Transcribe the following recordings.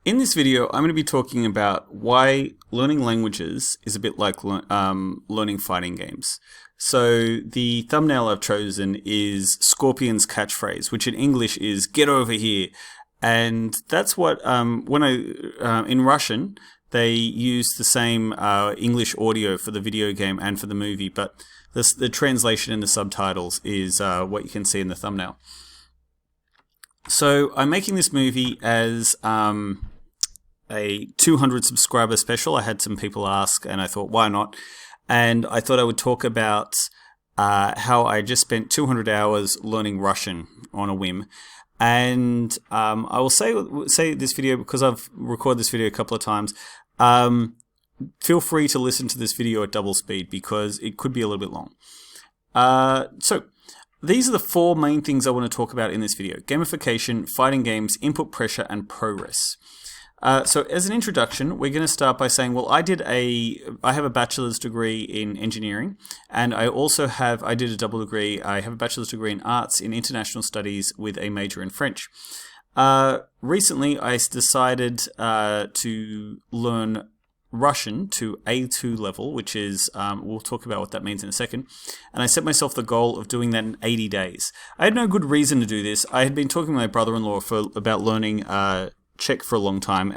In this video, I'm going to be talking about why learning languages is a bit like learning fighting games. So the thumbnail I've chosen is Scorpion's catchphrase, which in English is "get over here," and that's what in Russian they use the same English audio for the video game and for the movie, but the translation in the subtitles is what you can see in the thumbnail. So I'm making this movie as a 200 subscriber special. I had some people ask, and I thought, why not? And I thought I would talk about how I just spent 200 hours learning Russian on a whim. And I will say this video, because I've recorded this video a couple of times, feel free to listen to this video at double speed because it could be a little bit long. So these are the four main things I want to talk about in this video: gamification, fighting games, input pressure, and progress. So as an introduction, we're going to start by saying, well, I have a bachelor's degree in engineering, and I did a double degree. I have a bachelor's degree in arts in international studies with a major in French. Recently, I decided to learn Russian to A2 level, which is, we'll talk about what that means in a second, and I set myself the goal of doing that in 80 days. I had no good reason to do this. I had been talking to my brother-in-law about learning Czech for a long time.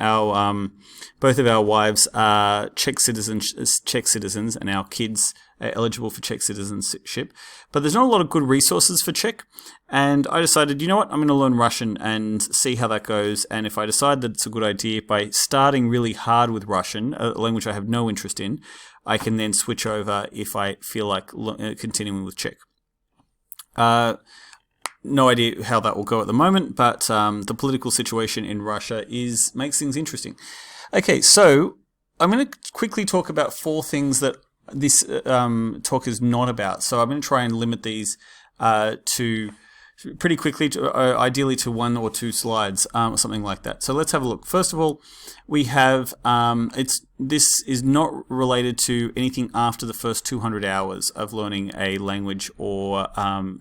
Both of our wives are Czech citizens, and our kids are eligible for Czech citizenship. But there's not a lot of good resources for Czech, and I decided, you know what, I'm going to learn Russian and see how that goes. And if I decide that it's a good idea, by starting really hard with Russian, a language I have no interest in, I can then switch over if I feel like continuing with Czech. No idea how that will go at the moment, but the political situation in Russia makes things interesting. Okay, so I'm going to quickly talk about four things that this talk is not about. So I'm going to try and limit these to pretty quickly, ideally to 1 or 2 slides, or something like that. So let's have a look. First of all, we have this is not related to anything after the first 200 hours of learning a language or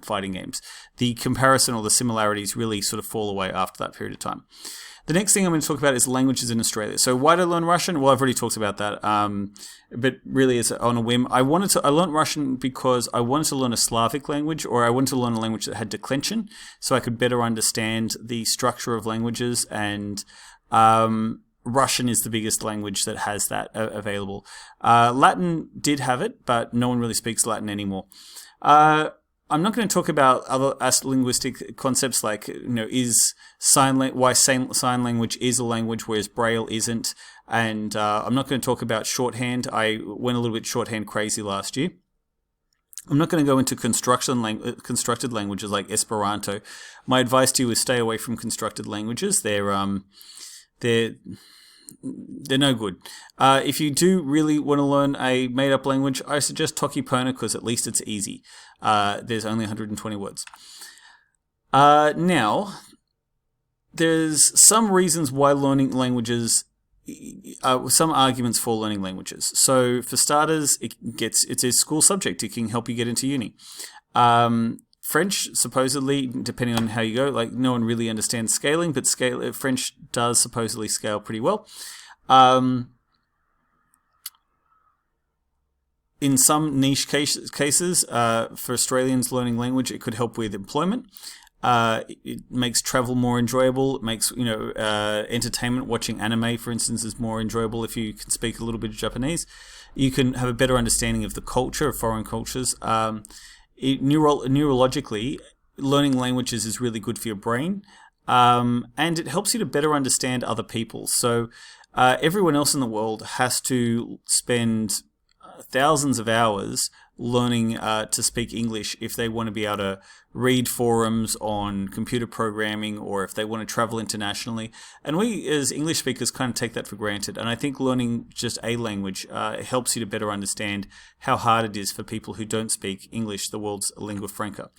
fighting games. The comparison or the similarities really sort of fall away after that period of time. The next thing I'm going to talk about is languages in Australia. So why did I learn Russian? Well, I've already talked about that, but really it's on a whim. I learned Russian because I wanted to learn a Slavic language, or I wanted to learn a language that had declension, so I could better understand the structure of languages, and Russian is the biggest language that has that available. Latin did have it, but no one really speaks Latin anymore. I'm not going to talk about other linguistic concepts like, why sign language is a language whereas Braille isn't, and I'm not going to talk about shorthand. I went a little bit shorthand crazy last year. I'm not going to go into constructed languages like Esperanto. My advice to you is stay away from constructed languages. They're no good. If you do really want to learn a made-up language, I suggest Tokipona because at least it's easy. There's only 120 words. Now, there's some reasons why learning languages, some arguments for learning languages. So for starters, it's a school subject. It can help you get into uni. French, supposedly, depending on how you go, like no one really understands scaling, but French does supposedly scale pretty well. In some niche cases, for Australians learning language, it could help with employment. It makes travel more enjoyable. It makes entertainment, watching anime, for instance, is more enjoyable if you can speak a little bit of Japanese. You can have a better understanding of the culture of foreign cultures. Neurologically, learning languages is really good for your brain, and it helps you to better understand other people. So everyone else in the world has to spend thousands of hours learning to speak English if they want to be able to read forums on computer programming, or if they want to travel internationally. And we as English speakers kind of take that for granted. And I think learning just a language helps you to better understand how hard it is for people who don't speak English, the world's lingua franca.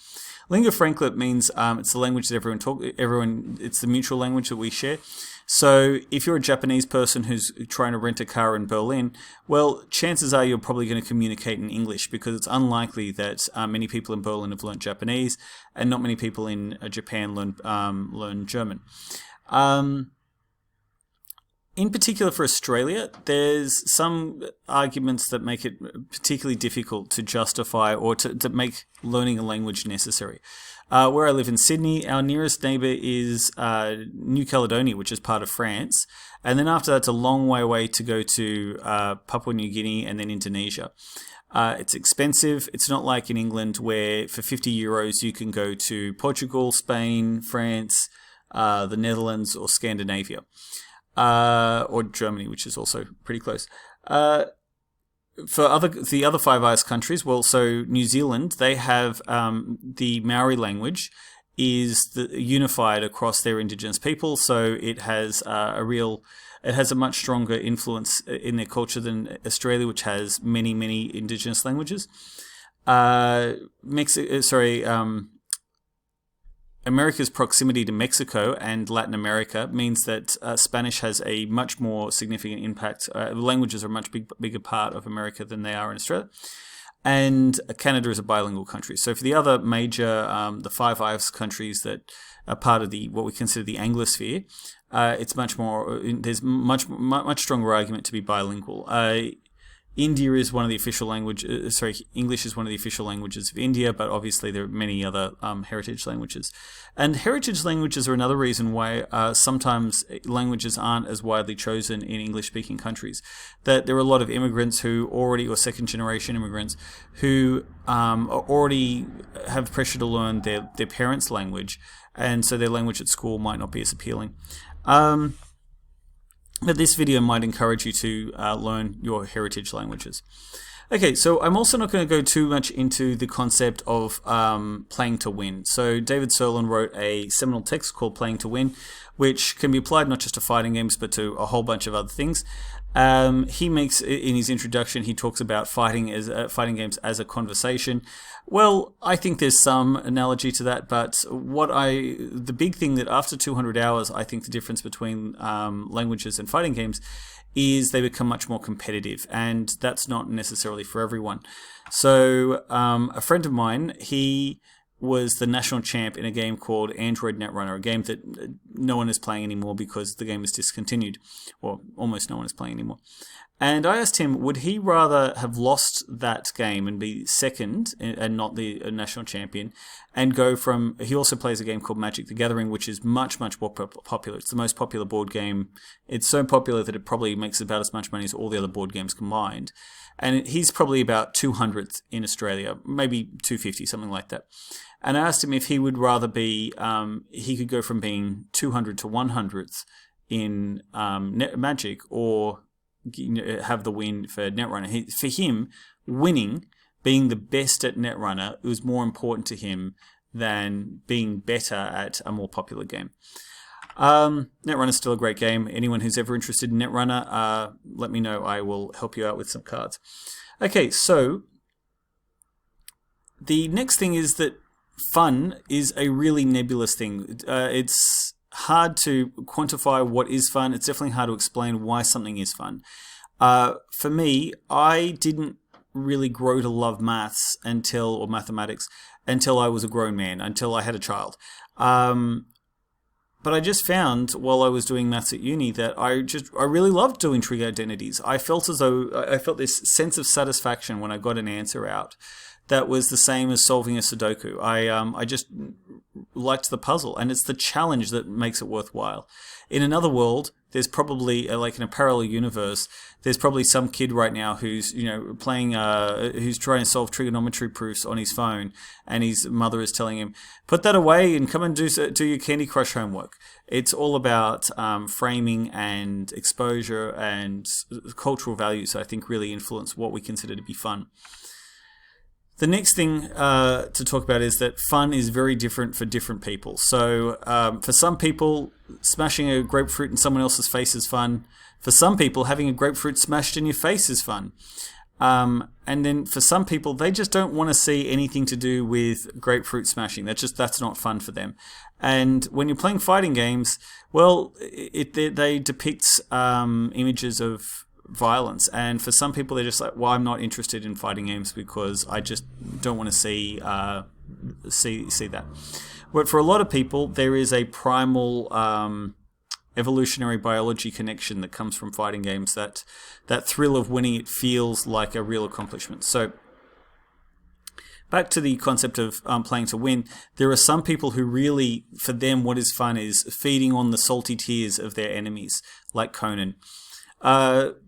Lingua franca means it's the language that it's the mutual language that we share. So if you're a Japanese person who's trying to rent a car in Berlin, well, chances are you're probably going to communicate in English, because it's unlikely that many people in Berlin have learned Japanese, and not many people in Japan learn German. In particular for Australia, there's some arguments that make it particularly difficult to justify or to make learning a language necessary. Where I live in Sydney, our nearest neighbour is New Caledonia, which is part of France. And then after that, it's a long way away to go to Papua New Guinea and then Indonesia. It's expensive. It's not like in England where for €50 you can go to Portugal, Spain, France, the Netherlands or Scandinavia. Or Germany, which is also pretty close. For the other Five Eyes countries, well, so New Zealand, they have the Maori language is unified across their indigenous people, so it has a much stronger influence in their culture than Australia, which has many, many indigenous languages. America's proximity to Mexico and Latin America means that Spanish has a much more significant impact. Languages are a much bigger part of America than they are in Australia. And Canada is a bilingual country. So for the other major, the Five Eyes countries that are part of what we consider the Anglosphere, it's much more. There's much stronger argument to be bilingual. India is one of the official languages. English is one of the official languages of India, but obviously there are many other heritage languages. And heritage languages are another reason why sometimes languages aren't as widely chosen in English-speaking countries. That there are a lot of immigrants or second-generation immigrants, who already have pressure to learn their parents' language, and so their language at school might not be as appealing. But this video might encourage you to learn your heritage languages. Okay, so I'm also not going to go too much into the concept of playing to win. So David Sirlin wrote a seminal text called Playing to Win, which can be applied not just to fighting games, but to a whole bunch of other things. He makes, in his introduction, he talks about fighting games as a conversation. Well, I think there's some analogy to that, but the big thing that after 200 hours, I think the difference between languages and fighting games is they become much more competitive, and that's not necessarily for everyone. So a friend of mine, he was the national champ in a game called Android Netrunner, a game that no one is playing anymore because the game is discontinued, or almost no one is playing anymore. And I asked him, would he rather have lost that game and be second and not the national champion, and go from... He also plays a game called Magic the Gathering, which is much, much more popular. It's the most popular board game. It's so popular that it probably makes about as much money as all the other board games combined. And he's probably about 200th in Australia, maybe 250, something like that. And I asked him if he would rather be... he could go from being 200 to 100th in Magic, or have the win for Netrunner. For him, winning, being the best at Netrunner, it was more important to him than being better at a more popular game. Netrunner is still a great game. Anyone who's ever interested in Netrunner, let me know. I will help you out with some cards. Okay, so the next thing is that fun is a really nebulous thing. It's hard to quantify what is fun. It's definitely hard to explain why something is fun. For me, I didn't really grow to love mathematics until I was a grown man, until I had a child. But I just found while I was doing maths at uni that I really loved doing trig identities. I felt this sense of satisfaction when I got an answer out that was the same as solving a Sudoku. I just liked the puzzle, and it's the challenge that makes it worthwhile. In another world, there's probably, like in a parallel universe, there's probably some kid right now who's playing, who's trying to solve trigonometry proofs on his phone, and his mother is telling him, "Put that away and come and do your Candy Crush homework." It's all about framing and exposure and cultural values that I think really influence what we consider to be fun. The next thing to talk about is that fun is very different for different people. So for some people, smashing a grapefruit in someone else's face is fun. For some people, having a grapefruit smashed in your face is fun. And then for some people, they just don't want to see anything to do with grapefruit smashing. That's not fun for them. And when you're playing fighting games, well, they depict images of violence, and for some people they're just like, well, I'm not interested in fighting games because I just don't want to see that. But for a lot of people, there is a primal evolutionary biology connection that comes from fighting games, that thrill of winning. It feels like a real accomplishment. So back to the concept of playing to win, there are some people who really, for them, what is fun is feeding on the salty tears of their enemies, like Conan.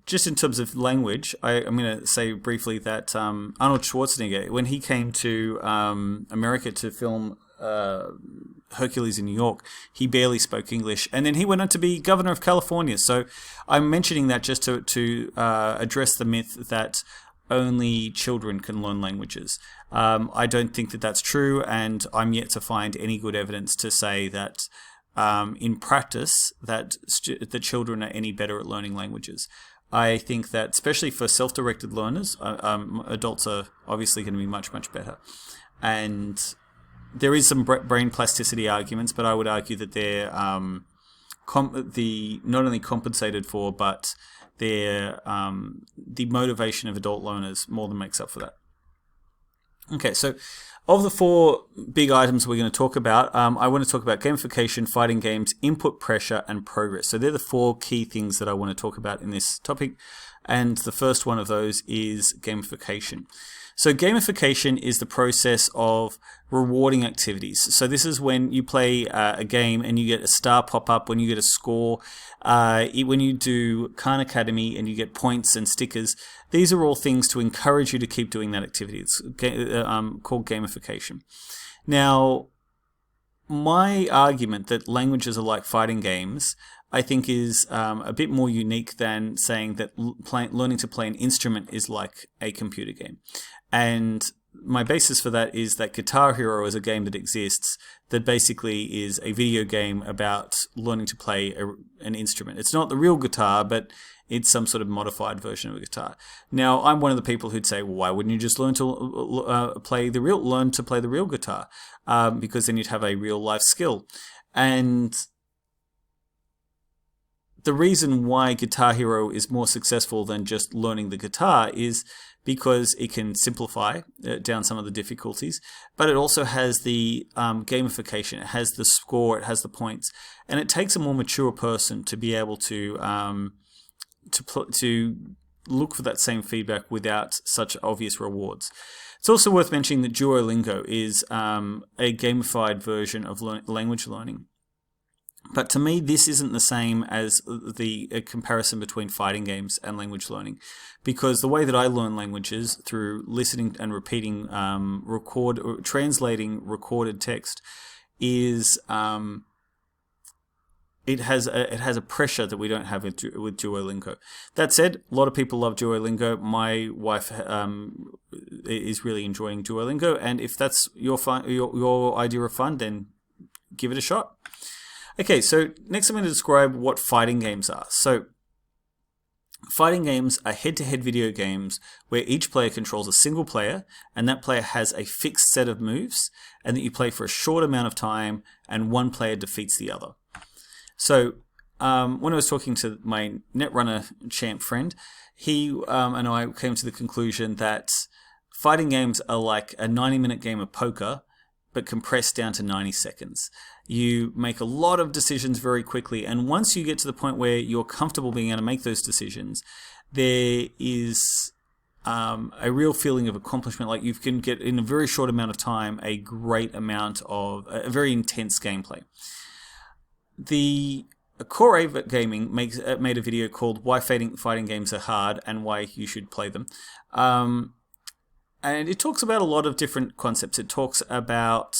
Just in terms of language, I'm going to say briefly that Arnold Schwarzenegger, when he came to America to film Hercules in New York, he barely spoke English, and then he went on to be governor of California. So I'm mentioning that just to address the myth that only children can learn languages. I don't think that that's true, and I'm yet to find any good evidence to say that in practice that the children are any better at learning languages. I think that especially for self-directed learners, adults are obviously going to be much, much better. And there is some brain plasticity arguments, but I would argue that they're not only compensated for, but they're, the motivation of adult learners more than makes up for that. Okay, so of the 4 big items we're going to talk about, I want to talk about gamification, fighting games, input pressure, and progress. So they're the 4 key things that I want to talk about in this topic. And the first one of those is gamification. So gamification is the process of rewarding activities. So this is when you play a game and you get a star pop up, when you get a score, when you do Khan Academy and you get points and stickers. These are all things to encourage you to keep doing that activity. It's called gamification. Now, my argument that languages are like fighting games, I think, is a bit more unique than saying that learning to play an instrument is like a computer game. And my basis for that is that Guitar Hero is a game that exists that basically is a video game about learning to play an instrument. It's not the real guitar, but it's some sort of modified version of a guitar. Now, I'm one of the people who'd say, well, why wouldn't you just learn to play the real guitar? Because then you'd have a real life skill. And the reason why Guitar Hero is more successful than just learning the guitar is because it can simplify down some of the difficulties, but it also has the gamification. It has the score, it has the points, and it takes a more mature person to be able to look for that same feedback without such obvious rewards. It's also worth mentioning that Duolingo is a gamified version of language learning. But to me, this isn't the same as the comparison between fighting games and language learning, because the way that I learn languages through listening and repeating, translating recorded text, is it has a pressure that we don't have with Duolingo. That said, a lot of people love Duolingo. My wife is really enjoying Duolingo, and if that's your idea of fun, then give it a shot. Okay, so next I'm going to describe what fighting games are. So, fighting games are head-to-head video games where each player controls a single player, and that player has a fixed set of moves, and that you play for a short amount of time, and one player defeats the other. So, when I was talking to my Netrunner champ friend, he and I came to the conclusion that fighting games are like a 90-minute game of poker, but compressed down to 90 seconds. You make a lot of decisions very quickly, and once you get to the point where you're comfortable being able to make those decisions, there is a real feeling of accomplishment. Like you can get in a very short amount of time a great amount of a very intense gameplay. The Core 8 Gaming made a video called Why Fighting Games Are Hard and Why You Should Play Them. And it talks about a lot of different concepts. It talks about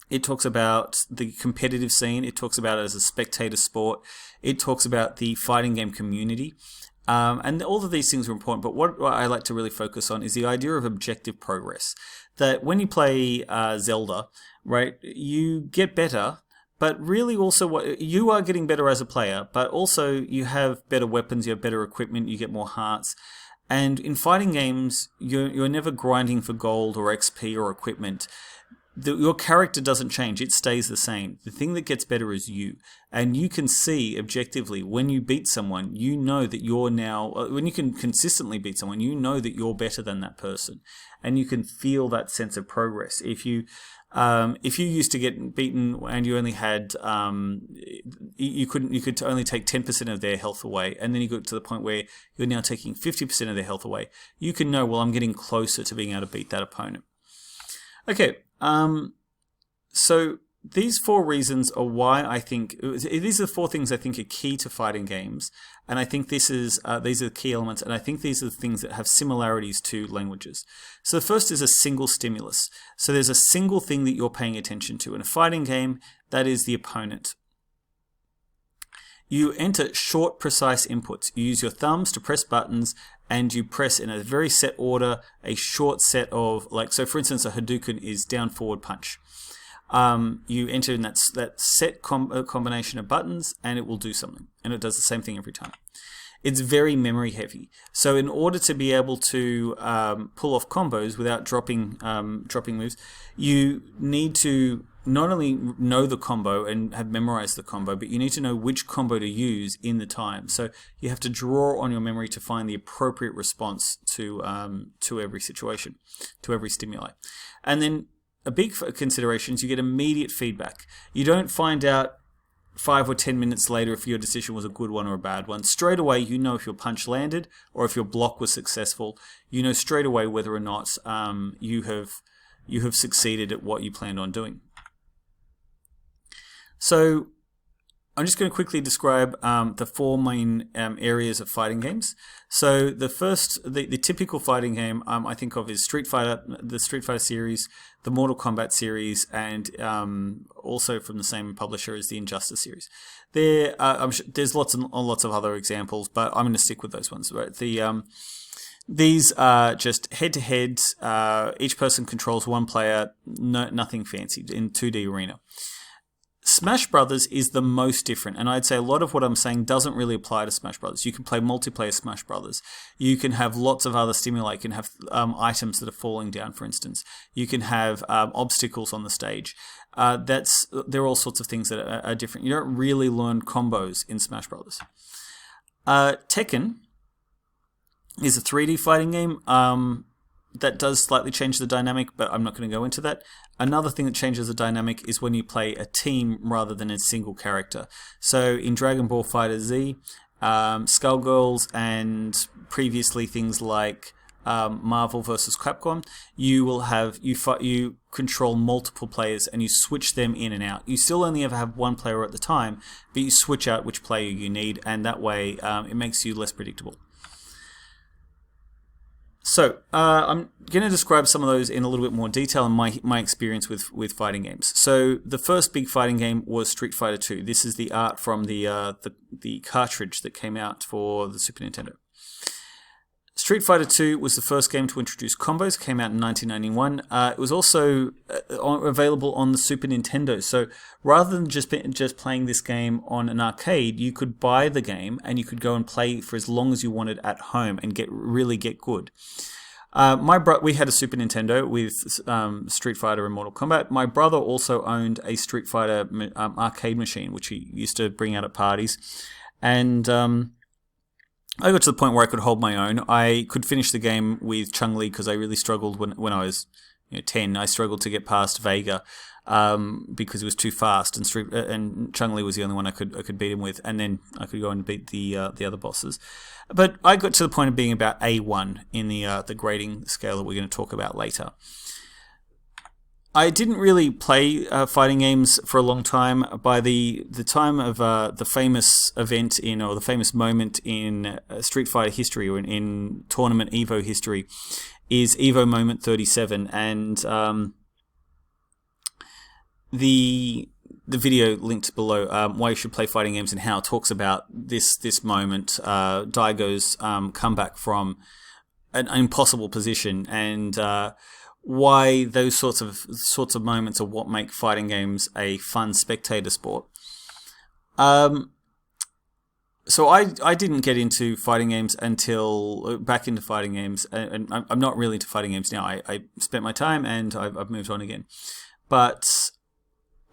the competitive scene. It talks about it as a spectator sport. It talks about the fighting game community. And all of these things are important, but what I like to really focus on is the idea of objective progress. That when you play Zelda, right, you get better, but really also you are getting better as a player, but also you have better weapons, you have better equipment, you get more hearts. And in fighting games, you're never grinding for gold or XP or equipment. Your character doesn't change, it stays the same. The thing that gets better is you. And you can see objectively when you beat someone, you know that you're now, when you can consistently beat someone, you know that you're better than that person. And you can feel that sense of progress. If you If you used to get beaten and you only had you could only take 10% of their health away, and then you got to the point where you're now taking 50% of their health away, you can know, well, I'm getting closer to being able to beat that opponent. Okay, so these 4 reasons are why I think these are the 4 things I think are key to fighting games, and I think these are the key elements, and I think these are the things that have similarities to languages. So the first is a single stimulus. So there's a single thing that you're paying attention to in a fighting game. That is the opponent. You enter short, precise inputs. You use your thumbs to press buttons, and you press in a very set order a short set of, so for instance, a Hadouken is down, forward, punch. You enter in that set combination of buttons, and it will do something, and it does the same thing every time. It's very memory heavy. So in order to be able to pull off combos without dropping moves, you need to not only know the combo and have memorized the combo, but you need to know which combo to use in the time. So you have to draw on your memory to find the appropriate response to every situation, to every stimuli. And then a big consideration is you get immediate feedback. You don't find out 5 or 10 minutes later if your decision was a good one or a bad one. Straight away, you know if your punch landed or if your block was successful. You know straight away whether or not you have succeeded at what you planned on doing. So I'm just going to quickly describe the 4 main areas of fighting games. So the first, the typical fighting game I think of is Street Fighter, the Street Fighter series, the Mortal Kombat series, and also from the same publisher as the Injustice series. There's lots and lots of other examples, but I'm going to stick with those ones. Right? These are just head-to-head. Each person controls one player, nothing fancy in 2D arena. Smash Brothers is the most different, and I'd say a lot of what I'm saying doesn't really apply to Smash Brothers. You can play multiplayer Smash Brothers. You can have lots of other stimuli. You can have items that are falling down, for instance. You can have obstacles on the stage. There are all sorts of things that are different. You don't really learn combos in Smash Brothers. Tekken is a 3D fighting game. That does slightly change the dynamic, but I'm not going to go into that. Another thing that changes the dynamic is when you play a team rather than a single character. So in Dragon Ball FighterZ, Skullgirls, and previously things like Marvel vs. Capcom, you control multiple players and you switch them in and out. You still only ever have one player at the time, but you switch out which player you need, and that way it makes you less predictable. So I'm going to describe some of those in a little bit more detail and my experience with fighting games. So the first big fighting game was Street Fighter 2. This is the art from the cartridge that came out for the Super Nintendo. Street Fighter 2 was the first game to introduce combos. Came out in 1991. It was also available on the Super Nintendo. So rather than just playing this game on an arcade, you could buy the game and you could go and play for as long as you wanted at home and really get good. We had a Super Nintendo with Street Fighter and Mortal Kombat. My brother also owned a Street Fighter arcade machine, which he used to bring out at parties, and I got to the point where I could hold my own. I could finish the game with Chun-Li because I really struggled when I was 10. I struggled to get past Vega because it was too fast, and Chun-Li was the only one I could beat him with, and then I could go and beat the other bosses. But I got to the point of being about A1 in the grading scale that we're going to talk about later. I didn't really play fighting games for a long time. By the time of the famous event or the famous moment in Street Fighter history, or in tournament Evo history, is Evo Moment 37, and the video linked below, why you should play fighting games and how it talks about this moment, Daigo's comeback from an impossible position, and why those sorts of moments are what make fighting games a fun spectator sport. So I didn't get into fighting games until back into fighting games, and I'm not really into fighting games now. I spent my time and I've moved on again. But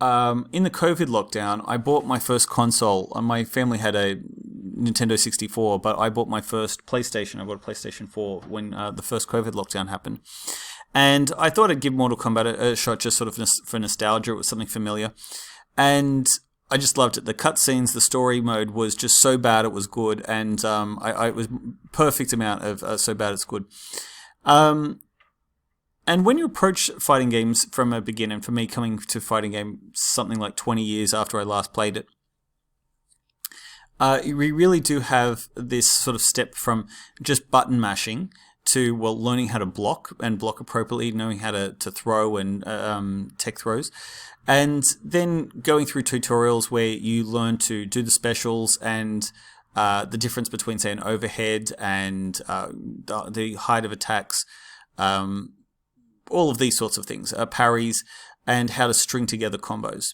in the COVID lockdown, I bought my first console. My family had a Nintendo 64, but I bought my first PlayStation. I bought a PlayStation 4 when the first COVID lockdown happened. And I thought I'd give Mortal Kombat a shot just sort of for nostalgia. It was something familiar. And I just loved it. The cutscenes, the story mode was just so bad it was good. And it was perfect amount of so bad it's good. And when you approach fighting games from a beginner, and for me coming to fighting game something like 20 years after I last played it, we really do have this sort of step from just button mashing to, well, learning how to block and block appropriately, knowing how to throw and tech throws. And then going through tutorials where you learn to do the specials and the difference between, say, an overhead and the height of attacks, all of these sorts of things, parries, and how to string together combos.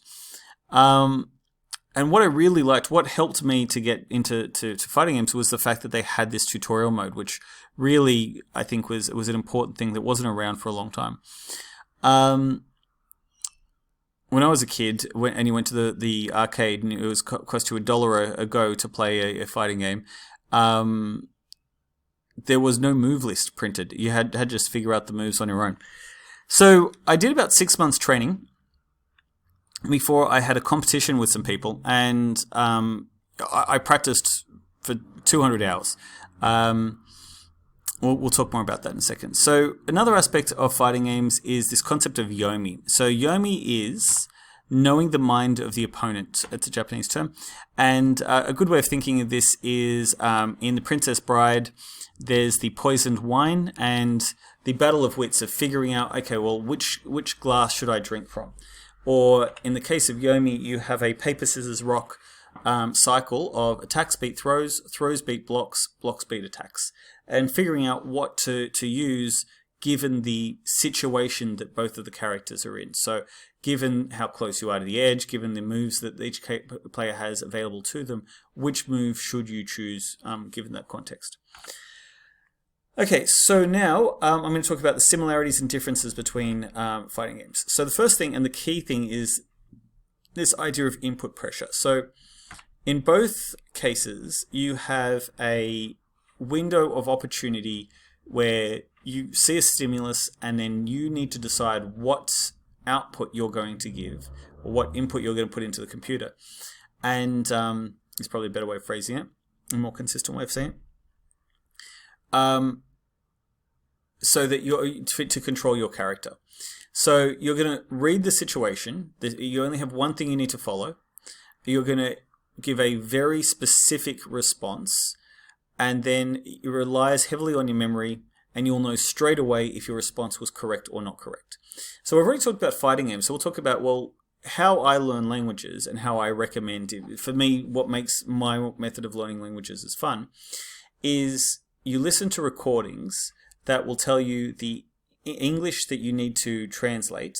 And what I really liked, what helped me to get into fighting games was the fact that they had this tutorial mode, which really, I think, was an important thing that wasn't around for a long time. When I was a kid, and you went to the arcade, and it was cost you $1 a go to play a fighting game, there was no move list printed. You had to just figure out the moves on your own. So I did about 6 months training before I had a competition with some people, and I practiced for 200 hours. We'll talk more about that in a second. So another aspect of fighting games is this concept of yomi. So yomi is knowing the mind of the opponent. It's a Japanese term. And a good way of thinking of this is in The Princess Bride, there's the poisoned wine and the battle of wits of figuring out, okay, well, which glass should I drink from? Or in the case of yomi, you have a paper, scissors, rock cycle of attacks beat throws, throws beat blocks, blocks beat attacks. And figuring out what to use given the situation that both of the characters are in. So given how close you are to the edge, given the moves that each player has available to them, which move should you choose given that context? Okay, so now I'm going to talk about the similarities and differences between fighting games. So the first thing and the key thing is this idea of input pressure. So in both cases, you have a window of opportunity where you see a stimulus and then you need to decide what output you're going to give or what input you're going to put into the computer. And it's probably a better way of phrasing it, a more consistent way of saying it. So that you're fit to control your character. So you're going to read the situation. You only have one thing you need to follow. You're going to give a very specific response, and then it relies heavily on your memory, and you'll know straight away if your response was correct or not correct. So we've already talked about fighting games, so we'll talk about, well, how I learn languages and how I recommend it. For me, what makes my method of learning languages is fun is you listen to recordings that will tell you the English that you need to translate,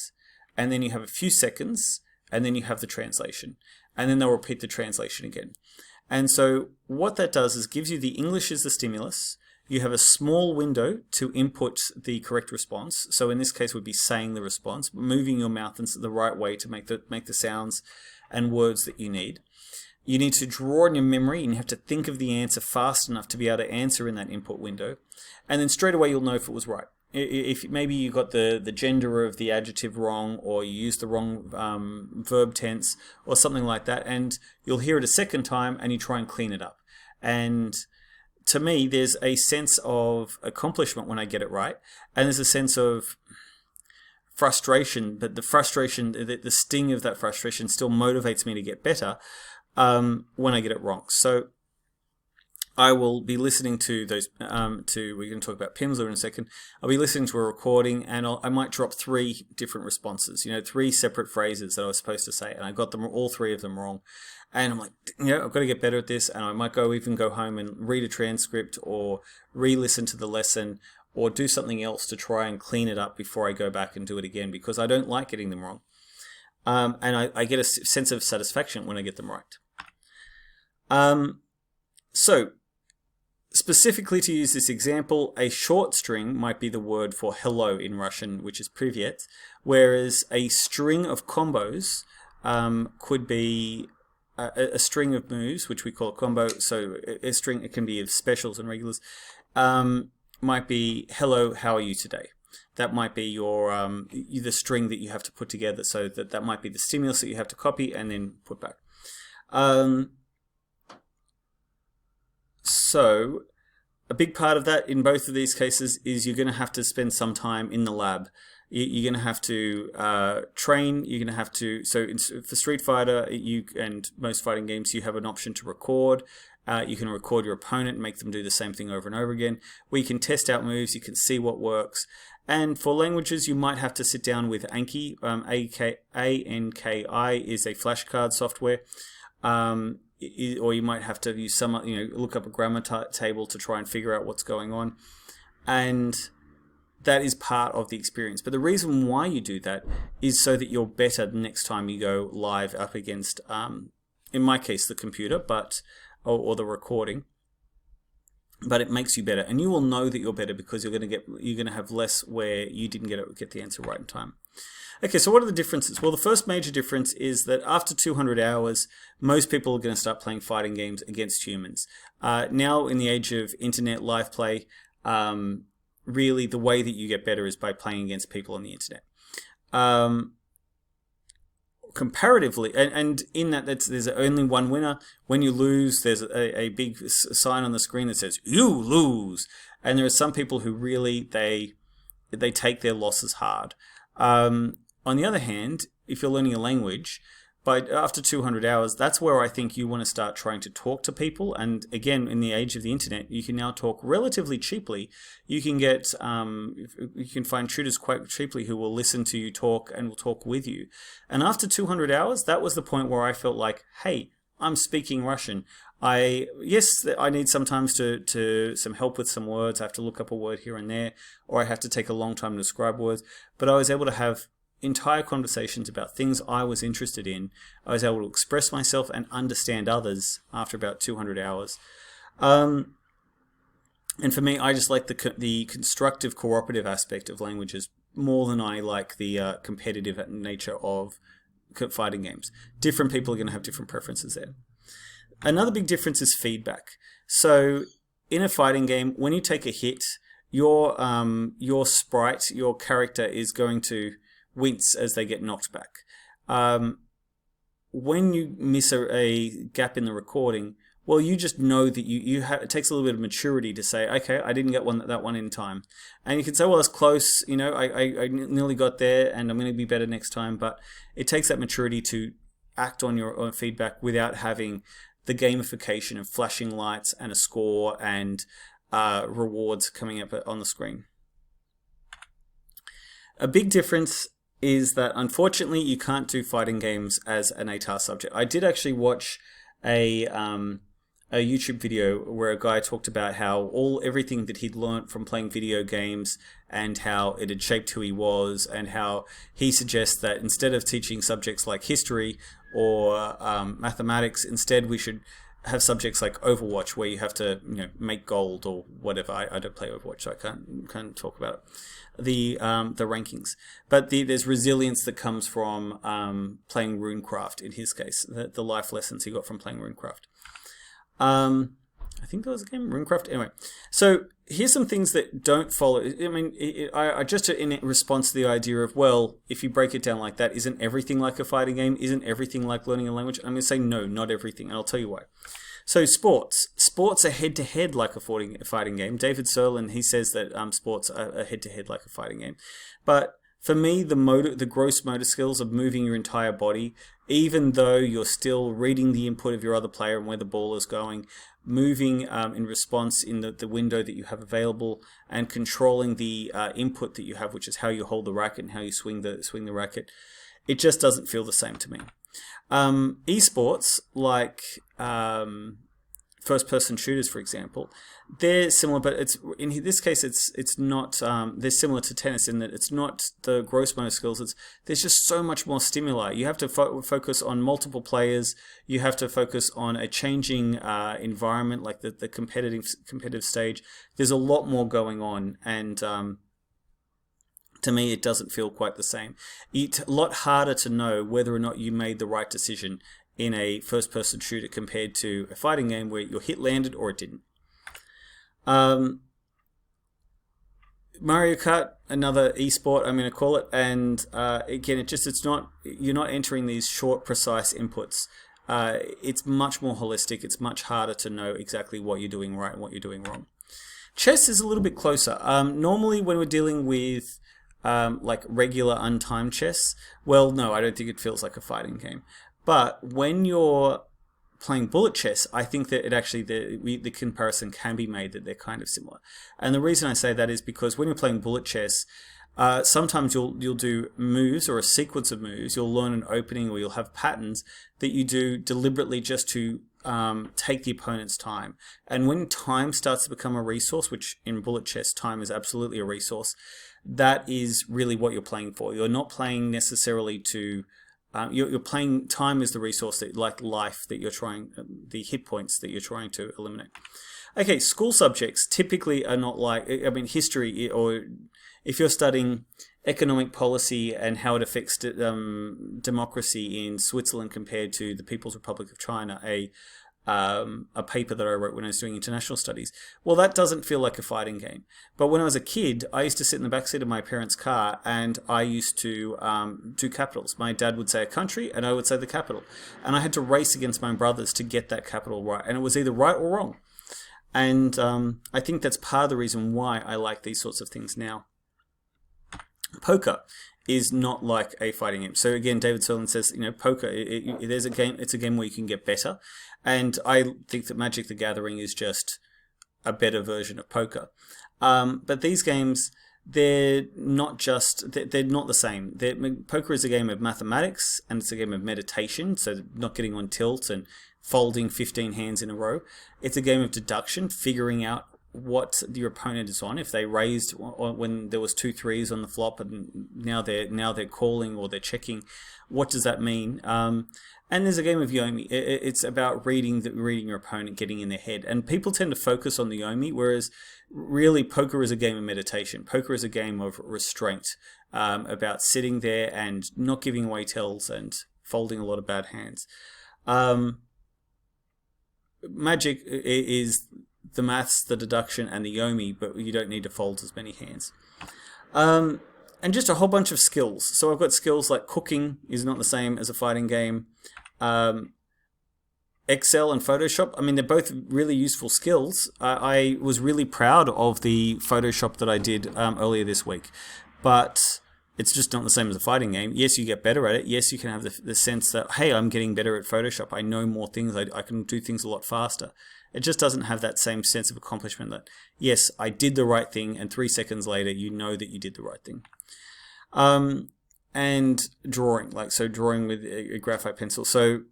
and then you have a few seconds, and then you have the translation, and then they'll repeat the translation again. And so what that does is gives you the English as the stimulus. You have a small window to input the correct response. So in this case would be saying the response, moving your mouth in the right way to make the sounds and words that you need. You need to draw on your memory, and you have to think of the answer fast enough to be able to answer in that input window. And then straight away you'll know if it was right. If maybe you got the gender of the adjective wrong, or you used the wrong verb tense or something like that, and you'll hear it a second time and you try and clean it up. And to me, there's a sense of accomplishment when I get it right, and there's a sense of frustration, but the frustration, the sting of that frustration still motivates me to get better when I get it wrong. So I will be listening to those, we're going to talk about Pimsleur in a second. I'll be listening to a recording, and I might drop 3 different responses, 3 separate phrases that I was supposed to say, and I got them, all 3 of them wrong. And I'm like, I've got to get better at this, and I might even go home and read a transcript or re-listen to the lesson or do something else to try and clean it up before I go back and do it again, because I don't like getting them wrong. And I get a sense of satisfaction when I get them right. So, specifically to use this example, a short string might be the word for hello in Russian, which is privyet, whereas a string of combos could be a string of moves, which we call a combo. So a string, it can be of specials and regulars, might be hello, how are you today? that might be your the string that you have to put together. So that might be the stimulus that you have to copy and then put back. So a big part of that in both of these cases is you're going to have to spend some time in the lab. You're going to have to train. You're going to have to. So for Street Fighter, and most fighting games, you have an option to record. You can record your opponent and make them do the same thing over and over again. Where you can test out moves. You can see what works. And for languages, you might have to sit down with Anki. ANKI is a flashcard software. Or you might have to use some, look up a grammar table to try and figure out what's going on. And that is part of the experience. But the reason why you do that is so that you're better the next time you go live up against, in my case, the computer, or the recording. But it makes you better, and you will know that you're better because you're going to have less where you didn't get the answer right in time. Okay, so what are the differences? Well, the first major difference is that after 200 hours, most people are going to start playing fighting games against humans. Now, in the age of internet live play, really the way that you get better is by playing against people on the internet. Comparatively, and in that there's only one winner. When you lose, there's a big sign on the screen that says, "You lose." And there are some people who really, they take their losses hard. On the other hand, if you're learning a language, after 200 hours, that's where I think you want to start trying to talk to people. And again, in the age of the internet, you can now talk relatively cheaply. You can get, you can find tutors quite cheaply who will listen to you talk and will talk with you. And after 200 hours, that was the point where I felt like, hey, I'm speaking Russian. Yes, I need sometimes to some help with some words. I have to look up a word here and there, or I have to take a long time to describe words. But I was able to have entire conversations about things I was interested in. I was able to express myself and understand others after about 200 hours. And for me, I just like the constructive, cooperative aspect of languages more than I like the competitive nature of fighting games. Different people are going to have different preferences there. Another big difference is feedback. So in a fighting game, when you take a hit, your sprite, your character is going to wince as they get knocked back. When you miss a gap in the recording, well, you just know that it takes a little bit of maturity to say, okay, I didn't get that one in time. And you can say, well, it's close, I nearly got there and I'm going to be better next time. But it takes that maturity to act on your own feedback without having the gamification of flashing lights and a score and rewards coming up on the screen. A big difference is that, unfortunately, you can't do fighting games as an ATAR subject. I did actually watch a YouTube video where a guy talked about how everything that he'd learned from playing video games and how it had shaped who he was, and how he suggests that instead of teaching subjects like history or mathematics, instead we should have subjects like Overwatch, where you have to make gold or whatever. I don't play Overwatch, so I can't talk about it. The rankings, but there's resilience that comes from playing RuneCraft. In his case, the life lessons he got from playing RuneCraft. I think there was a game, RuneCraft. Anyway, so here's some things that don't follow. I mean, I just in response to the idea of, well, if you break it down like that, isn't everything like a fighting game? Isn't everything like learning a language? I'm going to say no, not everything, and I'll tell you why. So sports are head-to-head like a fighting game. David Serlin, he says that sports are head-to-head like a fighting game. But for me, the gross motor skills of moving your entire body, even though you're still reading the input of your other player and where the ball is going, moving in response in the window that you have available, and controlling the input that you have, which is how you hold the racket and how you swing the racket, it just doesn't feel the same to me. Esports, like first-person shooters, for example, they're similar, but in this case, it's not. They're similar to tennis in that it's not the gross motor skills. There's just so much more stimuli. You have to focus on multiple players. You have to focus on a changing environment, like the competitive stage. There's a lot more going on, and to me, it doesn't feel quite the same. It's a lot harder to know whether or not you made the right decision in a first-person shooter compared to a fighting game where your hit landed or it didn't. Mario Kart, another esport, I'm going to call it, and again, you're not entering these short, precise inputs. It's much more holistic. It's much harder to know exactly what you're doing right and what you're doing wrong. Chess is a little bit closer. Normally, when we're dealing with like regular untimed chess, well, no, I don't think it feels like a fighting game. But when you're playing bullet chess, I think that it actually the comparison can be made that they're kind of similar. And the reason I say that is because when you're playing bullet chess, sometimes you'll do moves or a sequence of moves. You'll learn an opening or you'll have patterns that you do deliberately just to take the opponent's time. And when time starts to become a resource, which in bullet chess time is absolutely a resource, that is really what you're playing for. You're not playing necessarily to you're playing time as the resource, that, like life, that you're trying, the hit points that you're trying to eliminate. Okay, school subjects typically are not like, I mean, history, or if you're studying economic policy and how it affects democracy in Switzerland compared to the People's Republic of China, a paper that I wrote when I was doing international studies. Well, that doesn't feel like a fighting game. But when I was a kid, I used to sit in the backseat of my parents' car and I used to do capitals. My dad would say a country and I would say the capital. And I had to race against my brothers to get that capital right. And it was either right or wrong. And I think that's part of the reason why I like these sorts of things now. Poker is not like a fighting game. So again, David Sirlin says, poker, there's a game. It's a game where you can get better, and I think that Magic: The Gathering is just a better version of poker. But these games, they're not the same. Poker is a game of mathematics and it's a game of meditation. So not getting on tilt and folding 15 hands in a row. It's a game of deduction, figuring out what your opponent is on. If they raised when there was 2 3s on the flop and now they're calling or they're checking, what does that mean? And there's a game of Yomi. It's about reading your opponent, getting in their head. And people tend to focus on the Yomi, whereas really poker is a game of meditation. Poker is a game of restraint, about sitting there and not giving away tells and folding a lot of bad hands. Magic is the maths, the deduction, and the Yomi, but you don't need to fold as many hands. And just a whole bunch of skills. So I've got skills like cooking is not the same as a fighting game. Excel and Photoshop, I mean, they're both really useful skills. I was really proud of the Photoshop that I did earlier this week, but it's just not the same as a fighting game. Yes, you get better at it. Yes, you can have the sense that, hey, I'm getting better at Photoshop. I know more things. I can do things a lot faster. It just doesn't have that same sense of accomplishment that, yes, I did the right thing, and 3 seconds later, you know that you did the right thing. And drawing, drawing with a graphite pencil. So,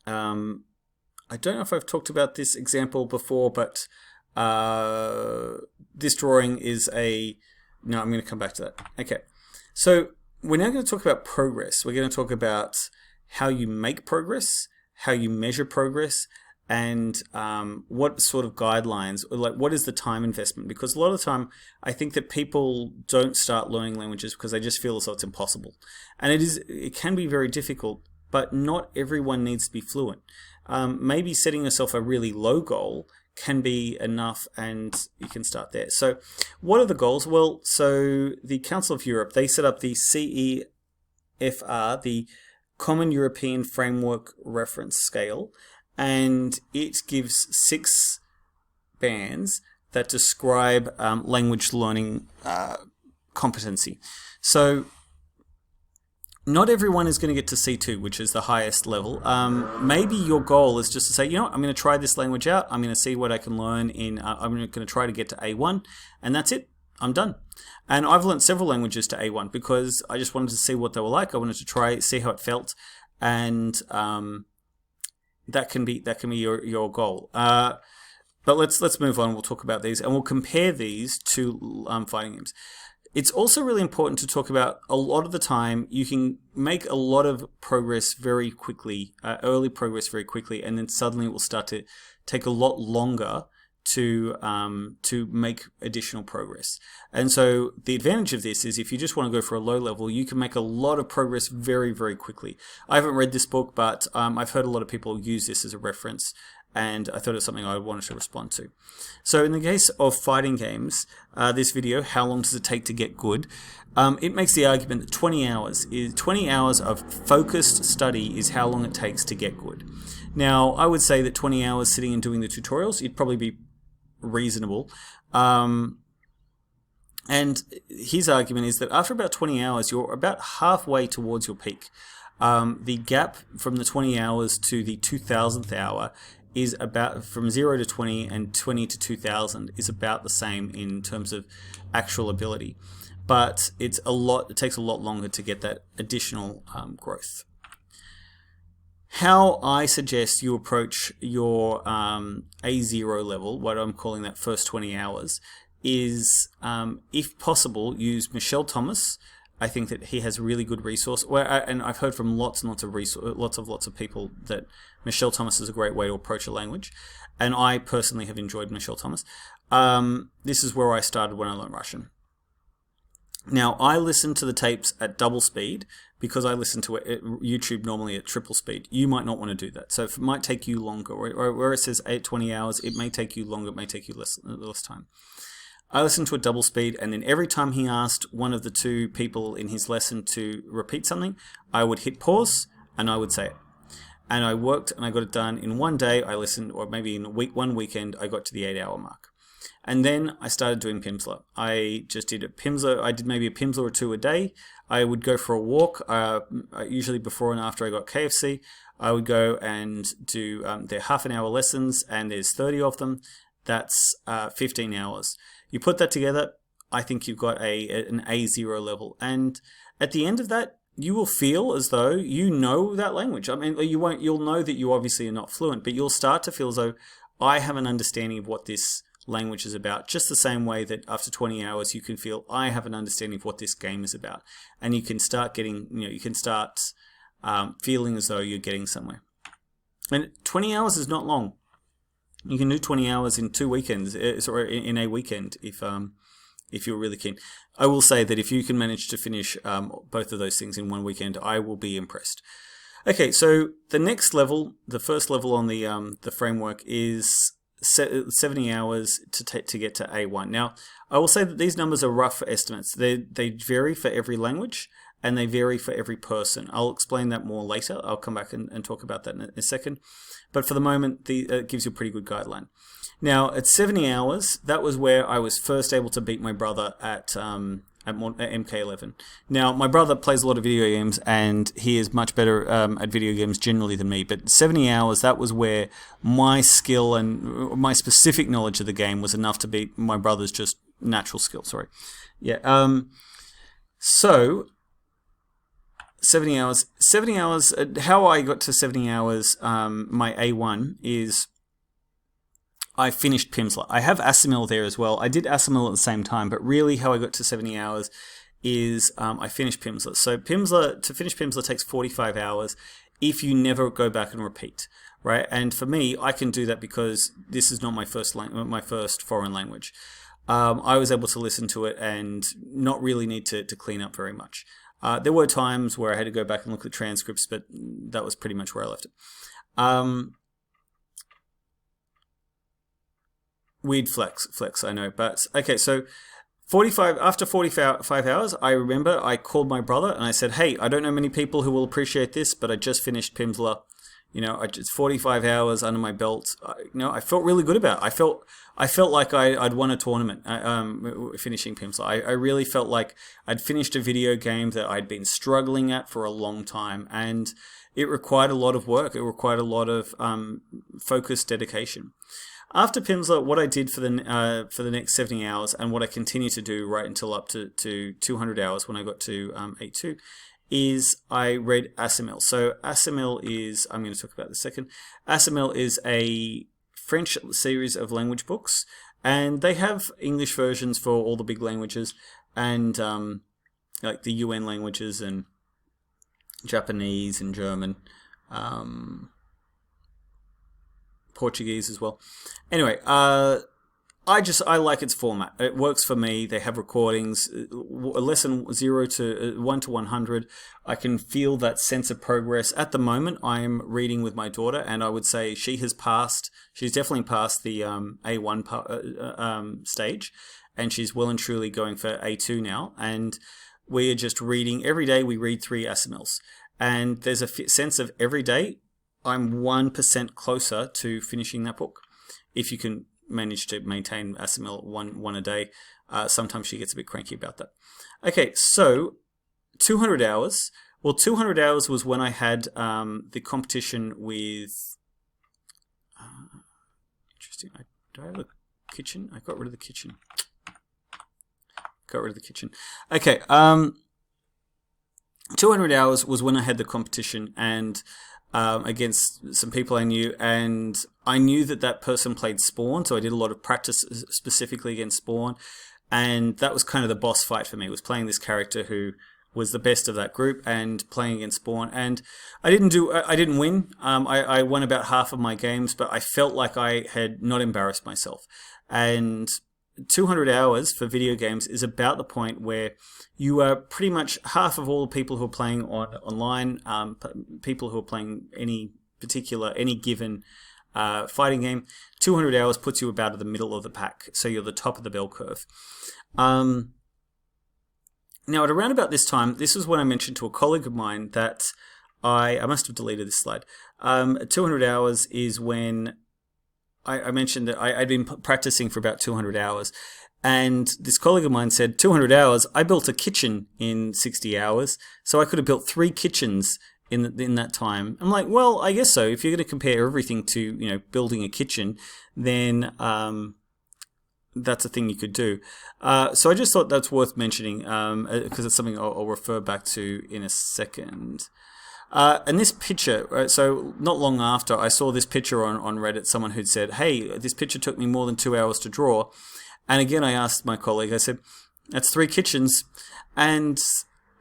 I don't know if I've talked about this example before, but this drawing is no, I'm going to come back to that. Okay, so we're now going to talk about progress. We're going to talk about how you make progress, how you measure progress, and what sort of guidelines, like what is the time investment? Because a lot of the time, I think that people don't start learning languages because they just feel as though it's impossible. And it can be very difficult, but not everyone needs to be fluent. Maybe setting yourself a really low goal can be enough, and you can start there. So what are the goals? Well, so the Council of Europe, they set up the CEFR, the Common European Framework Reference Scale, and it gives 6 bands that describe language learning competency. So not everyone is going to get to C2, which is the highest level. Maybe your goal is just to say, I'm going to try this language out. I'm going to see what I can learn I'm going to try to get to A1, and that's it. I'm done. And I've learned several languages to A1 because I just wanted to see what they were like. I wanted to see how it felt, and that can be your goal. But let's move on. We'll talk about these, and we'll compare these to fighting games. It's also really important to talk about a lot of the time you can make a lot of progress very quickly, early progress very quickly, and then suddenly it will start to take a lot longer to make additional progress. And so the advantage of this is if you just want to go for a low level, you can make a lot of progress very, very quickly. I haven't read this book, but I've heard a lot of people use this as a reference. and I thought it was something I wanted to respond to. So in the case of fighting games, this video, how long does it take to get good? It makes the argument that 20 hours of focused study is how long it takes to get good. Now, I would say that 20 hours sitting and doing the tutorials, you'd probably be reasonable. And his argument is that after about 20 hours, you're about halfway towards your peak. The gap from the 20 hours to the 2000th hour is about from 0 to 20 and 20 to 2000 is about the same in terms of actual ability. But it takes a lot longer to get that additional growth. How I suggest you approach your A0 level, what I'm calling that first 20 hours, is, if possible, use Michelle Thomas. I think that he has a really good resource. And I've heard from lots and lots of people that Michelle Thomas is a great way to approach a language. And I personally have enjoyed Michelle Thomas. This is where I started when I learned Russian. Now, I listen to the tapes at double speed because I listen to YouTube normally at triple speed. You might not want to do that. So it might take you longer. Or where it says 20 hours, it may take you longer, it may take you less time. I listened to a double speed, and then every time he asked one of the two people in his lesson to repeat something, I would hit pause and I would say it. And I worked and I got it done in one day. I listened, or maybe in one weekend, I got to the 8-hour mark. And then I started doing Pimsleur. I just did a Pimsleur. I did maybe a Pimsleur or two a day. I would go for a walk, usually before and after I got KFC. I would go and do their half-an-hour lessons, and there's 30 of them. That's 15 hours. You put that together, I think you've got an A0 level. And at the end of that, you will feel as though you know that language. I mean, you'll know that you obviously are not fluent, but you'll start to feel as though I have an understanding of what this language is about, just the same way that after 20 hours you can feel I have an understanding of what this game is about, and you can start getting, feeling as though you're getting somewhere. And 20 hours is not long. You can do 20 hours in 2 weekends, or in a weekend if you're really keen. I will say that if you can manage to finish both of those things in 1 weekend, I will be impressed. Okay, so the next level, the first level on the framework is 70 hours to get to A1. Now, I will say that these numbers are rough estimates. They vary for every language, and they vary for every person. I'll explain that more later. I'll come back and talk about that in a second. But for the moment, it gives you a pretty good guideline. Now, at 70 hours, that was where I was first able to beat my brother at MK11. Now, my brother plays a lot of video games, and he is much better at video games generally than me. But 70 hours, that was where my skill and my specific knowledge of the game was enough to beat my brother's just natural skill. Sorry. Yeah. So 70 hours. 70 hours. How I got to 70 hours, my A1 is I finished Pimsleur. I have Assimil there as well. I did Assimil at the same time, but really how I got to 70 hours is I finished Pimsleur. So to finish Pimsleur takes 45 hours if you never go back and repeat, right? And for me, I can do that because this is not my first foreign language. I was able to listen to it and not really need to clean up very much. There were times where I had to go back and look at transcripts, but that was pretty much where I left it. Weird flex, I know. But okay, so after 45 hours, I remember I called my brother and I said, hey, I don't know many people who will appreciate this, but I just finished Pimsleur. It's 45 hours under my belt. I felt really good about it. I felt like I'd won a tournament finishing Pimsleur. I really felt like I'd finished a video game that I'd been struggling at for a long time, and it required a lot of work. It required a lot of focused dedication. After Pimsleur, what I did for the next 70 hours, and what I continue to do right until up to 200 hours when I got to A2, is I read Assimil. So Assimil is, I'm going to talk about this in a second. Assimil is a French series of language books, and they have English versions for all the big languages, and like the UN languages and Japanese and German. Portuguese as well. Anyway, I like its format. It works for me. They have recordings, lesson 0 to 1 to 100. I can feel that sense of progress. At the moment, I am reading with my daughter, and I would say she has passed. She's definitely passed the A1 stage, and she's well and truly going for A2 now. And we are just reading every day. We read 3 ASIMILs, and there's a sense of every day I'm 1% closer to finishing that book. If you can manage to maintain ASIMIL one a day. Sometimes she gets a bit cranky about that. Okay, so 200 hours. Well, 200 hours was when I had the competition with... interesting. Do I have a kitchen? I got rid of the kitchen. Okay, 200 hours was when I had the competition, and against some people I knew, and I knew that person played Spawn, so I did a lot of practice specifically against Spawn, and that was kind of the boss fight for me, was playing this character who was the best of that group and playing against Spawn, and I didn't win. I won about half of my games, but I felt like I had not embarrassed myself, and 200 hours for video games is about the point where you are pretty much half of all the people who are playing online, people who are playing any given fighting game. 200 hours puts you about at the middle of the pack, so you're the top of the bell curve. Now, at around about this time, this was when I mentioned to a colleague of mine that I must have deleted this slide. 200 hours is when I mentioned that I'd been practicing for about 200 hours. And this colleague of mine said, 200 hours, I built a kitchen in 60 hours. So I could have built 3 kitchens in that time. I'm like, well, I guess so. If you're going to compare everything to, building a kitchen, then that's a thing you could do. So I just thought that's worth mentioning because it's something I'll refer back to in a second. And this picture, so not long after, I saw this picture on Reddit, someone who'd said, hey, this picture took me more than 2 hours to draw. And again, I asked my colleague, I said, that's 3 kitchens. And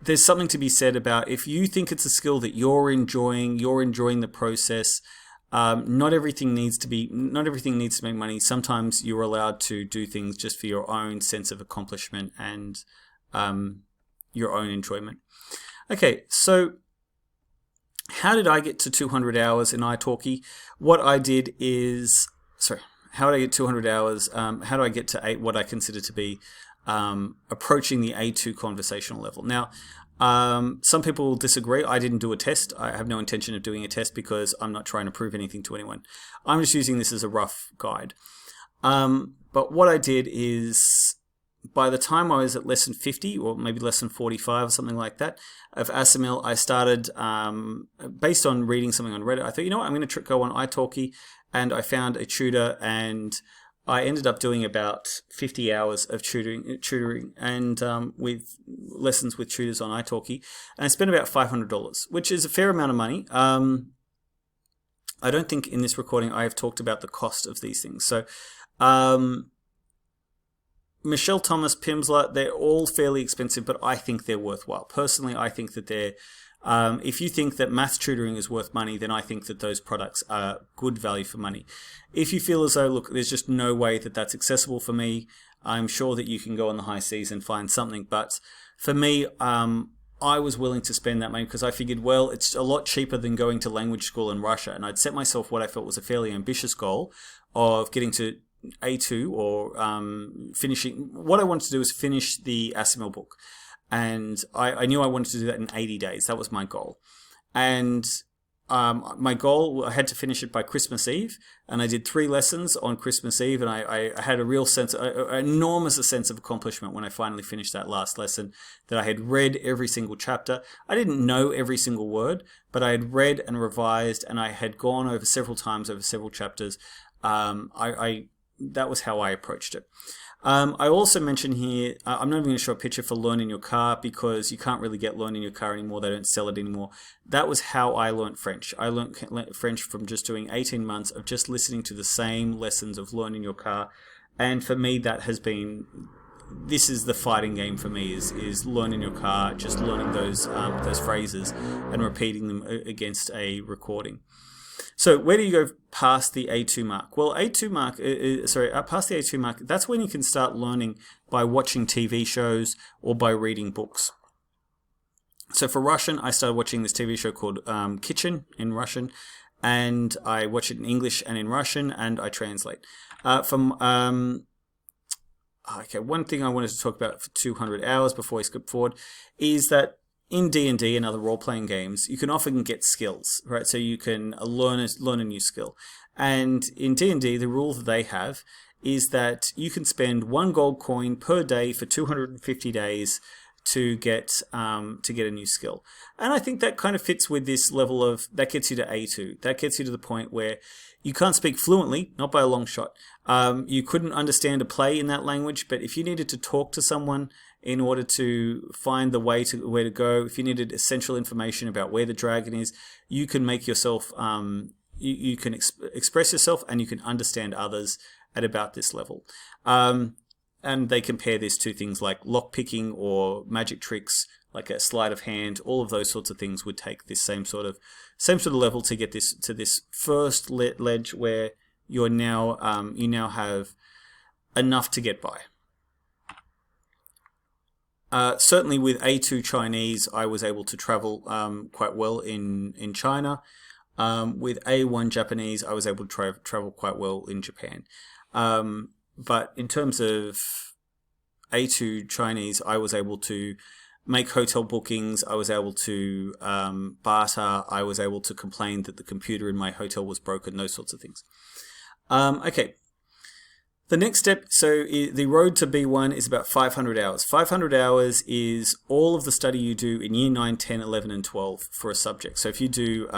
there's something to be said about if you think it's a skill that you're enjoying the process. Not everything needs to make money. Sometimes you're allowed to do things just for your own sense of accomplishment and your own enjoyment. Okay, so how did I get to 200 hours in italki? What I did is, how did I get 200 hours? How do I get to what I consider to be approaching the A2 conversational level? Now, some people will disagree. I didn't do a test. I have no intention of doing a test because I'm not trying to prove anything to anyone. I'm just using this as a rough guide. But what I did is, by the time I was at lesson 50 or maybe lesson 45 or something like that of ASIMIL, I started, based on reading something on Reddit, I thought, what, I'm going to go on italki, and I found a tutor, and I ended up doing about 50 hours of tutoring and with lessons with tutors on italki, and I spent about $500, which is a fair amount of money. I don't think in this recording I have talked about the cost of these things. So Michelle Thomas, Pimsleur, they're all fairly expensive, but I think they're worthwhile. Personally, I think that they're, if you think that maths tutoring is worth money, then I think that those products are good value for money. If you feel as though, look, there's just no way that that's accessible for me, I'm sure that you can go on the high seas and find something. But for me, I was willing to spend that money because I figured, well, it's a lot cheaper than going to language school in Russia. And I'd set myself what I felt was a fairly ambitious goal of getting to A2 or finishing. What I wanted to do was finish the ASIMIL book. And I knew I wanted to do that in 80 days. That was my goal. And my goal, I had to finish it by Christmas Eve. And I did 3 lessons on Christmas Eve. And I had a real sense, an enormous sense of accomplishment when I finally finished that last lesson, that I had read every single chapter. I didn't know every single word, but I had read and revised, and I had gone over several times over several chapters. That was how I approached it. I also mentioned here, I'm not even going to show a picture for Learn in Your Car because you can't really get Learn in Your Car anymore. They don't sell it anymore. That was how I learned French. I learned French from just doing 18 months of just listening to the same lessons of Learn in Your Car. And for me, that has been, this is the fighting game for me, is Learn in Your Car, just learning those phrases and repeating them against a recording. So where do you go past the A2 mark? Well, A2 mark, past the A2 mark, that's when you can start learning by watching TV shows or by reading books. So for Russian, I started watching this TV show called Kitchen in Russian, and I watch it in English and in Russian, and I translate. Okay, one thing I wanted to talk about for 200 hours before I skip forward is that in D&D and other role-playing games, you can often get skills, right? So you can learn a new skill. And in D&D, the rule that they have is that you can spend 1 gold coin per day for 250 days to get a new skill. And I think that kind of fits with this level of, that gets you to A2. That gets you to the point where you can't speak fluently, not by a long shot. You couldn't understand a play in that language, but if you needed to talk to someone in order to find the where to go, if you needed essential information about where the dragon is, you can make yourself, you can express yourself, and you can understand others at about this level. And they compare this to things like lockpicking or magic tricks, like a sleight of hand. All of those sorts of things would take this same sort of level to get this to this first ledge where you're now you now have enough to get by. Certainly with A2 Chinese, I was able to travel quite well in China. With A1 Japanese, I was able to travel quite well in Japan. But in terms of A2 Chinese, I was able to make hotel bookings, I was able to barter, I was able to complain that the computer in my hotel was broken, those sorts of things. Okay. The next step, so the road to B1 is about 500 hours. 500 hours is all of the study you do in year 9, 10, 11, and 12 for a subject. So if you do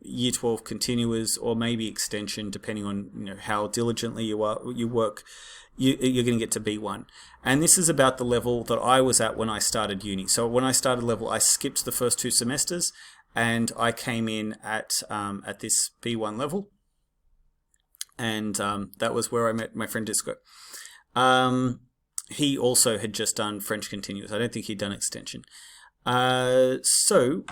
year 12 continuous or maybe extension, depending on how diligently you work, you're going to get to B1. And this is about the level that I was at when I started uni. So when I started level, I skipped the first 2 semesters, and I came in at this B1 level. And that was where I met my friend Disco. He also had just done French Continuous. I don't think he'd done Extension. So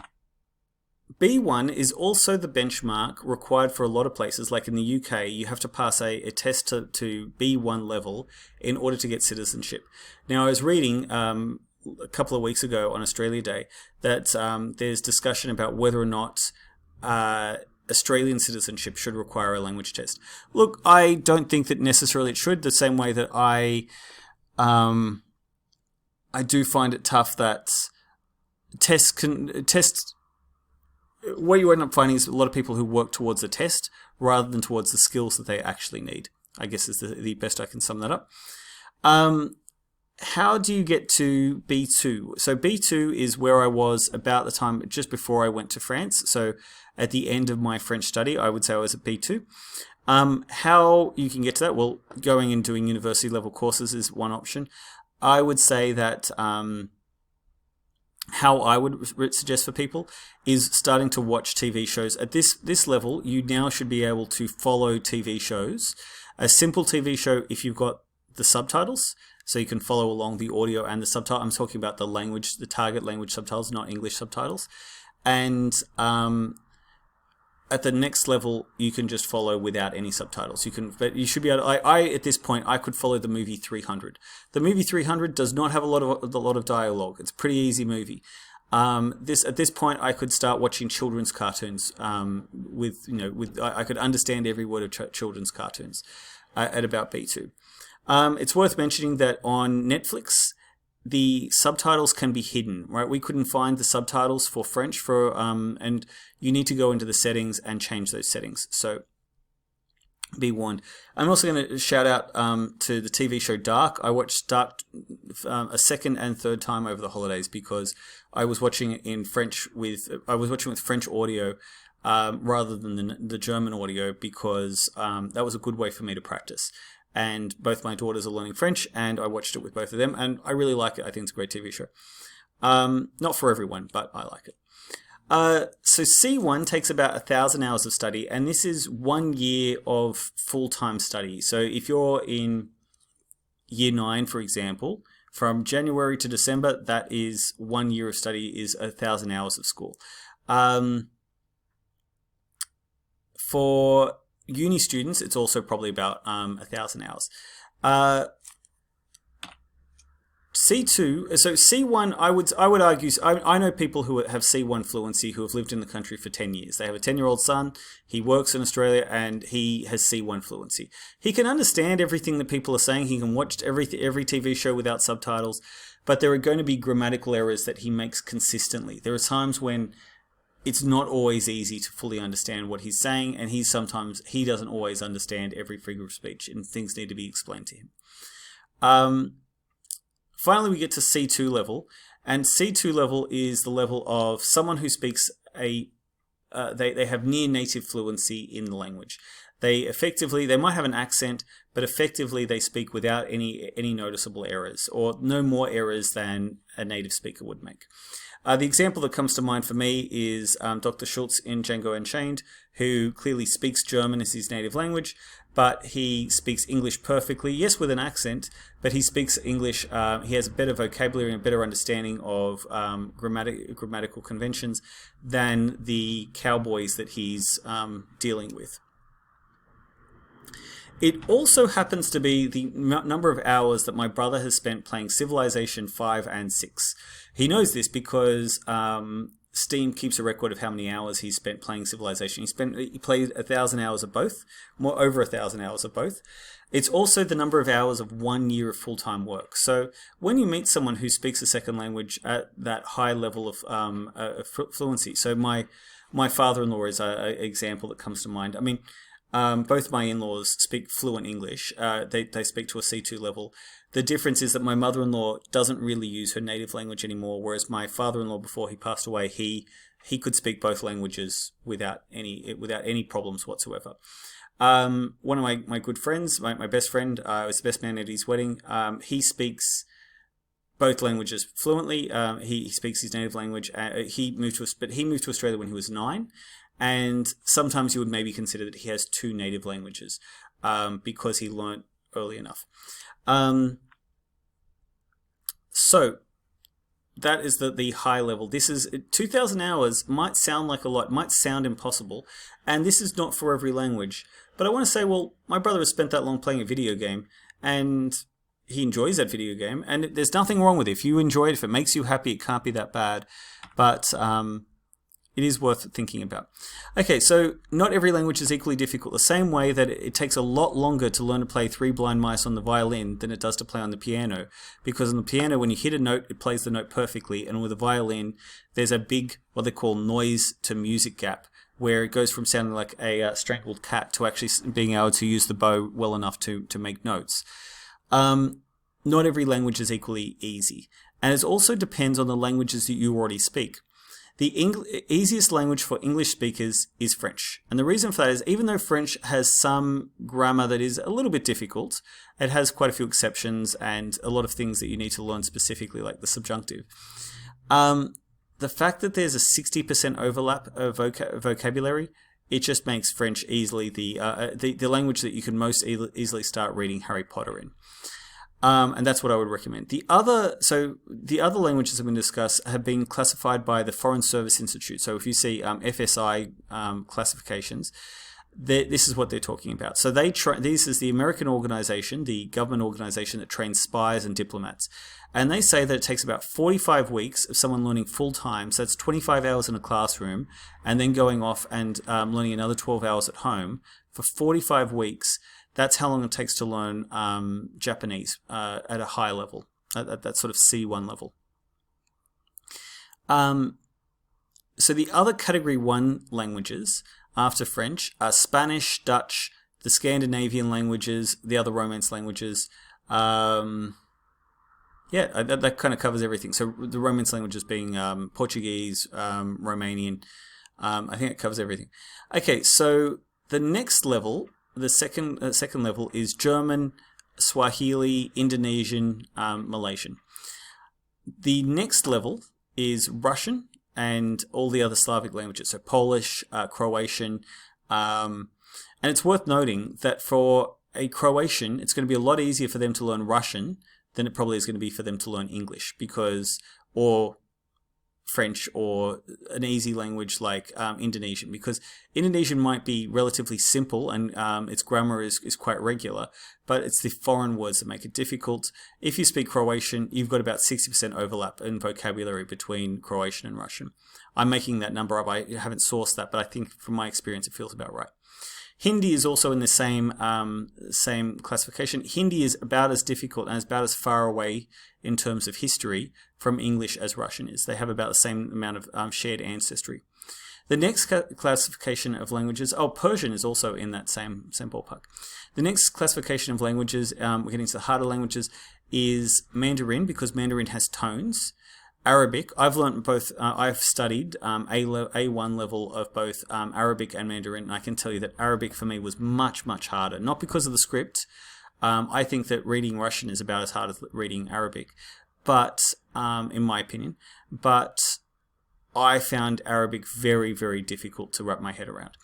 B1 is also the benchmark required for a lot of places. Like in the UK, you have to pass a test to B1 level in order to get citizenship. Now, I was reading a couple of weeks ago on Australia Day that there's discussion about whether or not Australian citizenship should require a language test. Look, I don't think that necessarily it should, the same way that I do find it tough that tests what you end up finding is a lot of people who work towards a test rather than towards the skills that they actually need, I guess is the best I can sum that up. How do you get to B2? So B2 is where I was about the time just before I went to France. So at the end of my French study, I would say I was at B2. How you can get to that? Well, going and doing university level courses is one option. I would say that how I would suggest for people is starting to watch TV shows. At this level, you now should be able to follow TV shows. A simple TV show, if you've got the subtitles, so you can follow along the audio and the subtitle. I'm talking about the language, the target language subtitles, not English subtitles. And at the next level, you can just follow without any subtitles. But you should be able to, at this point, I could follow the movie 300. The movie 300 does not have a lot of dialogue. It's a pretty easy movie. At this point, I could start watching children's cartoons. I could understand every word of children's cartoons at about B2. It's worth mentioning that on Netflix, the subtitles can be hidden, right? We couldn't find the subtitles for French and you need to go into the settings and change those settings. So be warned. I'm also going to shout out to the TV show Dark. I watched Dark a second and third time over the holidays because I was watching it in French with French audio rather than the German audio because that was a good way for me to practice. And both my daughters are learning French, and I watched it with both of them, and I really like it. I think it's a great TV show. Not for everyone, but I like it. So C1 takes about 1,000 hours of study, and this is 1 year of full-time study. So if you're in year 9, for example, from January to December, that is 1 year of study is 1,000 hours of school. For uni students, it's also probably about 1,000 hours. C2, so C1, I would argue, I know people who have C1 fluency who have lived in the country for 10 years. They have a 10-year-old son, he works in Australia, and he has C1 fluency. He can understand everything that people are saying, he can watch every TV show without subtitles, but there are going to be grammatical errors that he makes consistently. There are times when it's not always easy to fully understand what he's saying, and he doesn't always understand every figure of speech, and things need to be explained to him. Finally, we get to C2 level, and C2 level is the level of someone who speaks they have near native fluency in the language. They might have an accent, but effectively they speak without any noticeable errors, or no more errors than a native speaker would make. The example that comes to mind for me is Dr. Schultz in Django Unchained, who clearly speaks German as his native language, but he speaks English perfectly, yes, with an accent, but he speaks English, he has a better vocabulary and a better understanding of grammatical conventions than the cowboys that he's dealing with. It also happens to be the number of hours that my brother has spent playing Civilization 5 and 6. He knows this because Steam keeps a record of how many hours he's spent playing Civilization. He played 1,000 hours of both, over 1,000 hours of both. It's also the number of hours of 1 year of full-time work. So when you meet someone who speaks a second language at that high level of fluency, so my father-in-law is an example that comes to mind. I mean, both my in-laws speak fluent English. They speak to a C2 level. The difference is that my mother-in-law doesn't really use her native language anymore, whereas my father-in-law, before he passed away, he could speak both languages without any problems whatsoever. One of my good friends, my best friend, was the best man at his wedding. He speaks both languages fluently. He speaks his native language. He moved to Australia when he was 9. And sometimes you would maybe consider that he has 2 native languages because he learnt early enough. So that is the high level. This is 2,000 hours might sound like a lot, might sound impossible, and this is not for every language. But I want to say, well, my brother has spent that long playing a video game, and he enjoys that video game, and there's nothing wrong with it. If you enjoy it, if it makes you happy, it can't be that bad. But it is worth thinking about. Okay, so not every language is equally difficult. The same way that it takes a lot longer to learn to play Three Blind Mice on the violin than it does to play on the piano. Because on the piano, when you hit a note, it plays the note perfectly. And with a violin, there's a big, what they call noise to music gap, where it goes from sounding like a strangled cat to actually being able to use the bow well enough to make notes. Not every language is equally easy. And it also depends on the languages that you already speak. The easiest language for English speakers is French. And the reason for that is even though French has some grammar that is a little bit difficult, it has quite a few exceptions and a lot of things that you need to learn specifically, like the subjunctive. The fact that there's a 60% overlap of vocabulary, it just makes French easily the language that you can most easily start reading Harry Potter in. And that's what I would recommend. The other languages I'm going to discuss have been classified by the Foreign Service Institute. So if you see FSI classifications, this is what they're talking about. So this is the American organization, the government organization that trains spies and diplomats. And they say that it takes about 45 weeks of someone learning full time. So that's 25 hours in a classroom and then going off and learning another 12 hours at home for 45 weeks. That's how long it takes to learn Japanese at a high level, at that sort of C1 level. So the other Category 1 languages after French are Spanish, Dutch, the Scandinavian languages, the other Romance languages. That kind of covers everything. So the Romance languages being Portuguese, Romanian. I think it covers everything. Okay, so the next level... The second level is German, Swahili, Indonesian, Malaysian. The next level is Russian and all the other Slavic languages, so Polish, Croatian. And it's worth noting that for a Croatian, it's going to be a lot easier for them to learn Russian than it probably is going to be for them to learn English, or French or an easy language like Indonesian, because Indonesian might be relatively simple and its grammar is quite regular, but it's the foreign words that make it difficult. If you speak Croatian, you've got about 60% overlap in vocabulary between Croatian and Russian. I'm making that number up. I haven't sourced that, but I think from my experience it feels about right. Hindi is also in the same classification. Hindi is about as difficult and is about as far away in terms of history from English as Russian is. They have about the same amount of shared ancestry. The next classification of languages, Persian is also in that same ballpark. The next classification of languages, we're getting to the harder languages, is Mandarin, because Mandarin has tones. Arabic, I've learned both, I've studied A1 level of both Arabic and Mandarin, and I can tell you that Arabic for me was much, much harder. Not because of the script. I think that reading Russian is about as hard as reading Arabic, but in my opinion. But I found Arabic very, very difficult to wrap my head around.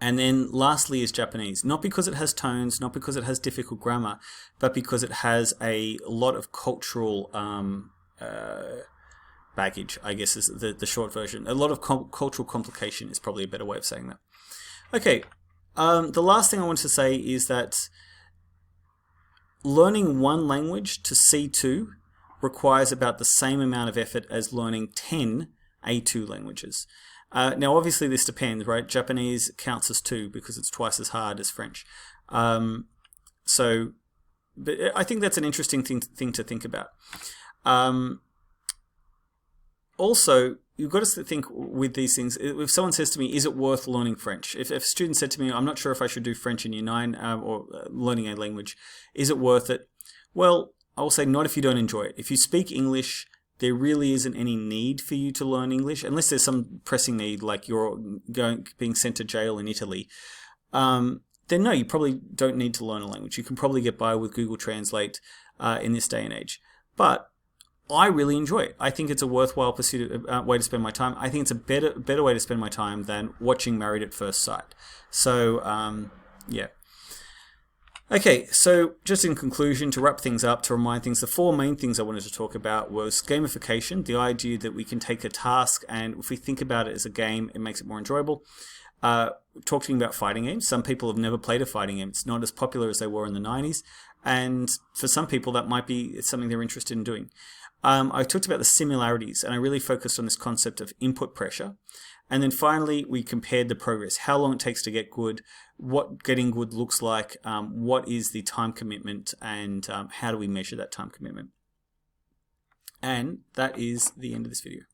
And then lastly is Japanese, not because it has tones, not because it has difficult grammar, but because it has a lot of cultural baggage, I guess is the short version. A lot of cultural complication is probably a better way of saying that. Okay, the last thing I want to say is that learning one language to C2 requires about the same amount of effort as learning 10 A2 languages. Now, obviously, this depends, right? Japanese counts as 2 because it's twice as hard as French. But I think that's an interesting thing to think about. Also, you've got to think with these things. If someone says to me, is it worth learning French? If a student said to me, I'm not sure if I should do French in Year 9 or learning a language, is it worth it? Well, I will say not if you don't enjoy it. If you speak English, there really isn't any need for you to learn English, unless there's some pressing need, like you're being sent to jail in Italy. Then no, you probably don't need to learn a language. You can probably get by with Google Translate in this day and age. But I really enjoy it. I think it's a worthwhile way to spend my time. I think it's a better way to spend my time than watching Married at First Sight. So, yeah. Okay, so just in conclusion, to wrap things up, to remind things, the 4 main things I wanted to talk about was gamification, the idea that we can take a task and if we think about it as a game, it makes it more enjoyable. Talking about fighting games, some people have never played a fighting game. It's not as popular as they were in the 90s, and for some people that might be something they're interested in doing. I talked about the similarities, and I really focused on this concept of input pressure. And then finally, we compared the progress, how long it takes to get good, what getting good looks like, what is the time commitment, and how do we measure that time commitment. And that is the end of this video.